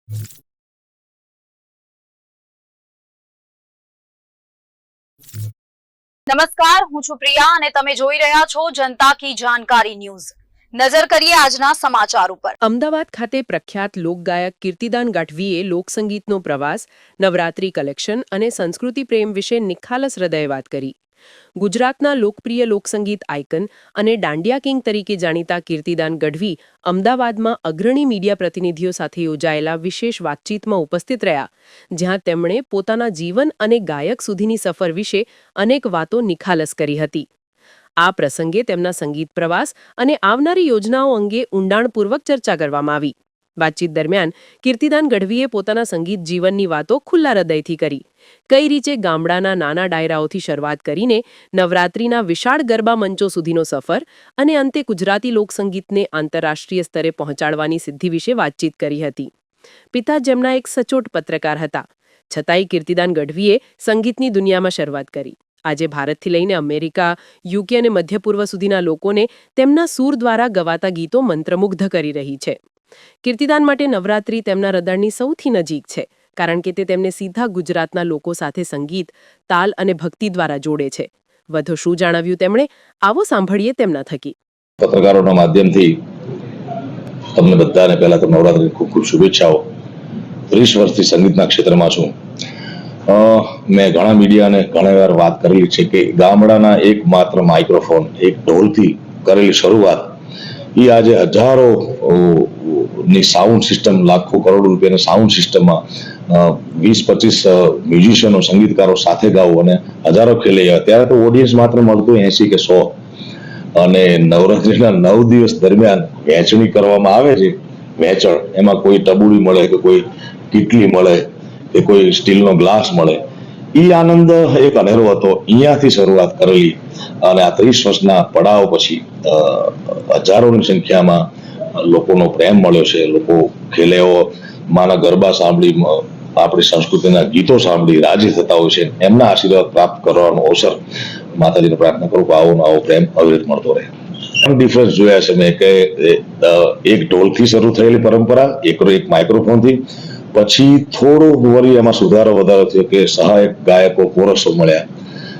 નમસ્કાર, હું છું પ્રિયા અને તમે જોઈ રહ્યા છો જનતા કી જાણકારી ન્યૂઝ। નજર કરીએ આજના સમાચાર ઉપર। અમદાવાદ ખાતે પ્રખ્યાત લોકગાયક કીર્તિદાન ગઢવીએ લોકસંગીતનો પ્રવાસ, નવરાત્રી કલેક્શન અને સંસ્કૃતિ પ્રેમ વિશે નિખાલસ હૃદયે વાત કરી। ગુજરાતના લોકપ્રિય લોકસંગીત આઇકન અને દાંડિયા કિંગ તરીકે જાણીતા કીર્તિદાન ગઢવી અમદાવાદમાં અગ્રણી મીડિયા પ્રતિનિધિઓ સાથે યોજાયેલા વિશેષ વાતચીતમાં ઉપસ્થિત રહ્યા, જ્યાં તેમણે પોતાના જીવન અને ગાયક સુધીની સફર વિશે અનેક વાતો નિખાલસ કરી હતી। આ પ્રસંગે તેમના સંગીત પ્રવાસ અને આવનારી યોજનાઓ અંગે ઊંડાણપૂર્વક ચર્ચા કરવામાં આવી। વાતચીત દરમિયાન કીર્તિદાન ગઢવીએ પોતાના સંગીત જીવનની વાતો ખુલ્લા હૃદયથી કરી। કઈ રીતે ગામડાના નાના ડાયરાઓથી શરૂઆત કરીને નવરાત્રીના વિશાળ ગરબા મંચો સુધીનો સફર અને અંતે ગુજરાતી લોકસંગીતને આંતરરાષ્ટ્રીય સ્તરે પહોંચાડવાની સિદ્ધિ વિશે વાતચીત કરી હતી। પિતા જેમના એક સચોટ પત્રકાર હતા, છતાંય કીર્તિદાન ગઢવીએ સંગીતની દુનિયામાં શરૂઆત કરી। આજે ભારતથી લઈને અમેરિકા, યુકે અને મધ્ય પૂર્વ સુધીના લોકોને તેમના સૂર દ્વારા ગવાતા ગીતો મંત્રમુગ્ધ કરી રહી છે। કીર્તિદાન માટે નવરાત્રી તેમના હૃદયની સૌથી નજીક છે, કારણ કે તે તેમને સીધા ગુજરાતના લોકો સાથે સંગીત, તાલ અને ભક્તિ દ્વારા જોડે છે। વધુ શું જણાવ્યું તેમણે, આવો સાંભળીએ તેમના થકી। પત્રકારોના માધ્યમથી તમને બધાને પહેલા તો નવરાત્રીની ખૂબ ખૂબ શુભેચ્છાઓ। 30 વર્ષથી સંગીતના ક્ષેત્રમાં છું। મેં ઘણા મીડિયાને ઘણી વાર વાત કરેલી છે કે ગામડાના એકમાત્ર માઇક્રોફોન, એક ઢોલથી કરેલી શરૂઆત એ આજે હજારો ની સાઉન્ડ સિસ્ટમ, લાખો કરોડ રૂપિયાની સાઉન્ડ સિસ્ટમમાં 20-25 મ્યુઝિશિયનો, સંગીતકારો સાથે ગાવું અને હજારો ખેલે જાય। ત્યારે તો ઓડિયન્સ માત્ર મળતું 80 કે 100 અને નવરાત્રીના 9 દિવસ દરમિયાન વહેંચણી કરવામાં આવે છે। વહેંચણ એમાં કોઈ ટબુડી મળે કે કોઈ કીટલી મળે કે કોઈ સ્ટીલનો ગ્લાસ મળે, એ આનંદ એક અનેરો હતો। અહીંયાથી શરૂઆત કરેલી અને આ 30 વર્ષના પડાવ પછી હજારોની સંખ્યામાં લોકોનો પ્રેમ મળ્યો છે। લોકો ખેલેઓ માના ગરબા સાંભળી, આપણી સંસ્કૃતિના ગીતો સાંભળી રાજી થતા હોય છે। એમના આશીર્વાદ પ્રાપ્ત કરવાનો અવસર માતાજીને પ્રાર્થના કરું કે આવો પ્રેમ અવિરત મળતો રહે। ડિફરન્સ જોયા છે મેં કે એક ઢોલથી શરૂ થયેલી પરંપરા, એક માઇક્રોફોનથી, પછી થોડો વળી એમાં સુધારો વધારો થયો કે સહાયક ગાયકો, કોરસો મળ્યા,